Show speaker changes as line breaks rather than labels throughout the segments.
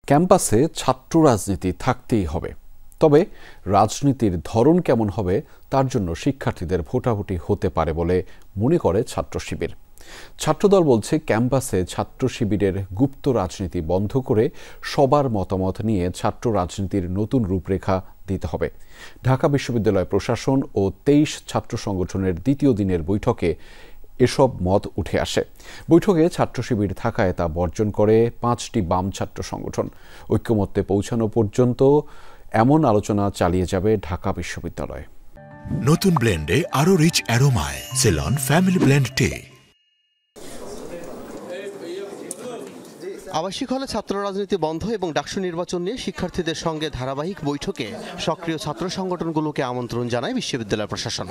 ক্যাম্পাসে ছাত্র রাজনীতি থাকতেই হবে, তবে রাজনীতির ধরন কেমন হবে তার জন্য শিক্ষার্থীদের ভোটাভুটি হতে পারে বলে মনে করে ছাত্র শিবির। ছাত্রদল বলছে, ক্যাম্পাসে ছাত্র শিবিরের গুপ্ত রাজনীতি বন্ধ করে সবার মতামত নিয়ে ছাত্র রাজনীতির নতুন রূপরেখা দিতে হবে। ঢাকা বিশ্ববিদ্যালয় প্রশাসন ও 23 ছাত্র সংগঠনের দ্বিতীয় দিনের বৈঠকে এসব মত উঠে আসে। বৈঠকে ছাত্র শিবির থাকায় তা বর্জন করে 5টি বাম ছাত্র সংগঠন। ঐক্যমত্যে পৌঁছানো পর্যন্ত এমন আলোচনা চালিয়ে যাবে ঢাকা বিশ্ববিদ্যালয়।
নতুন ব্লেন্ডে আরো রিচ অ্যারোমায় সেলন ফ্যামিলি ব্লেন্ড টে।
আবাসিক হলে ছাত্র রাজনীতি বন্ধ এবং ডাকসু নির্বাচন নিয়ে শিক্ষার্থীদের সঙ্গে ধারাবাহিক বৈঠকে সক্রিয় ছাত্র সংগঠনগুলোকে আমন্ত্রণ জানায় বিশ্ববিদ্যালয় প্রশাসন।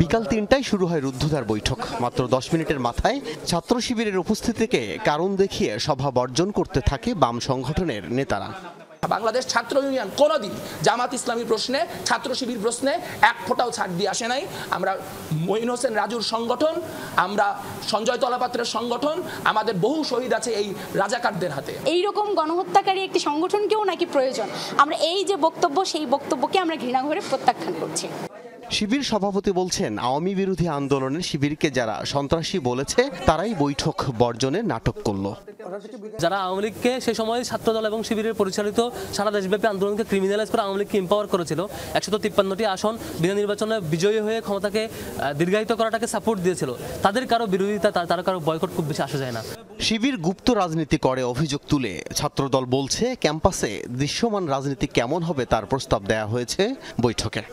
বিকাল 3টায় শুরু হয় রুদ্ধদ্বার বৈঠক। মাত্র 10 মিনিটের মাথায় ছাত্র শিবিরের উপস্থিতিকে কারণ দেখিয়ে সভা বর্জন করতে থাকে বাম সংগঠনের নেতারা।
বাংলাদেশ ছাত্র ইউনিয়ন কোনোদিন জামাত ইসলামী প্রশ্নে, ছাত্র শিবির প্রশ্নে এক ফোঁটাও ছাড় দিয়ে আসে নাই। আমরা মঈন হোসেন রাজুর সংগঠন, আমরা সঞ্জয় তলাপাত্রের সংগঠন, আমাদের বহু শহীদ আছে এই রাজাকারদের হাতে।
এইরকম গণহত্যাকারী একটি সংগঠনকেও নাকি প্রয়োজন। আমরা এই যে বক্তব্য, সেই বক্তব্যকে আমরা ঘৃণা করে প্রত্যাখ্যান করছি।
শিবির সভাপতি বলছেন, আওয়ামী বিরোধী আন্দোলনের শিবিরকে যারা সন্ত্রাসী বলেছে তারাই বৈঠক বর্জনের নাটক করল।
যারা আওয়ামী লীগকে সেই সময় ছাত্রদল এবং শিবিরের পরিচালিত সারা দেশব্যাপী আন্দোলনকে ক্রিমিনালাইজ করে আওয়ামী লীগকে এম্পাওয়ার করেছিল, 153টি আসন বিনা নির্বাচনে বিজয়ী হয়ে ক্ষমতাকে দীর্ঘায়িত করাটাকে সাপোর্ট দিয়েছিল, তাদের কারো বিরোধিতা, তার কারো বয়কট খুব বেশি আসা যায় না।
শিবির গুপ্ত রাজনীতি করে অভিযোগ তুলে ছাত্রদল বলছে, ক্যাম্পাসে দৃশ্যমান রাজনীতি কেমন হবে তার প্রস্তাব দেওয়া হয়েছে বৈঠকে।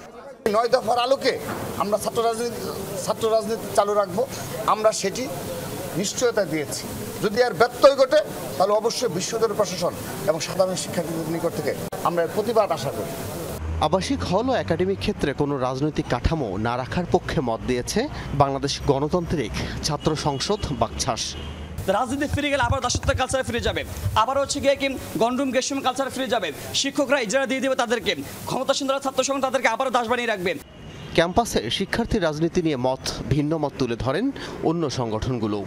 9 দফার আলোকে আমরা ছাত্র রাজনীতি চালু রাখবো, আমরা সেটি নিশ্চয়তা দিয়েছি। যদি আর ব্যত্যয় ঘটে তাহলে অবশ্যই বিশ্ববিদ্যালয় প্রশাসন এবং সাধারণ শিক্ষার্থীদের নিকট থেকে আমরা প্রতিবাদ আশা করি।
আবাসিক হল ও একাডেমিক ক্ষেত্রে কোনো রাজনৈতিক কাঠামো না রাখার পক্ষে মত দিয়েছে বাংলাদেশ গণতান্ত্রিক ছাত্র সংসদ বাকছাস।
রাজনীতি ফিরে গেলে আবার দাসত্ব কালচারে ফিরে যাবে, আবার হচ্ছে গিয়ে কি গন্ডুম গেসুম কালচারে ফিরে যাবে। শিক্ষকরা ইজারা দিয়ে দেবে তাদেরকে, ক্ষমতাসীনরা ছাত্র সংগঠন তাদেরকে আবারও দাস বানিয়ে রাখবে।
ক্যাম্পাসে শিক্ষার্থী রাজনীতি নিয়ে ভিন্ন মত তুলে ধরেন অন্য সংগঠনগুলো।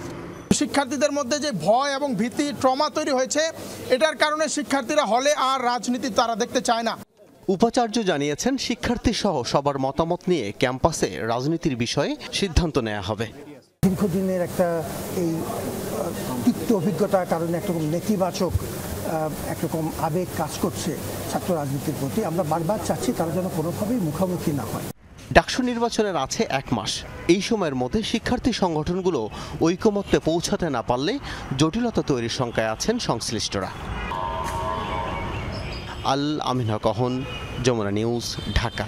শিক্ষার্থীদের মধ্যে যে ভয় এবং ভীতি, ট্রমা তৈরি হয়েছে, এটার কারণে শিক্ষার্থীরা হলে আর রাজনীতি তারা দেখতে চায় না।
উপাচার্য জানিয়েছেন, শিক্ষার্থী সহ সবার মতামত নিয়ে ক্যাম্পাসে রাজনীতির বিষয়ে সিদ্ধান্ত নেওয়া হবে।
দীর্ঘদিনের একটা এই তিক্ত অভিজ্ঞতার কারণে একরকম নেতিবাচক একরকম আবেগ কাজ করছে ছাত্র রাজনীতির প্রতি। আমরা বারবার চাচ্ছি তারা যেন কোনোভাবেই মুখোমুখি না হয়।
ডাকসু নির্বাচনের আছে 1 মাস। এই সময়ের মধ্যে শিক্ষার্থী সংগঠনগুলো ঐকমত্যে পৌঁছাতে না পারলে জটিলতা তৈরির শঙ্কায় আছেন সংশ্লিষ্টরা। আল আমিন হক, যমুনা নিউজ, ঢাকা।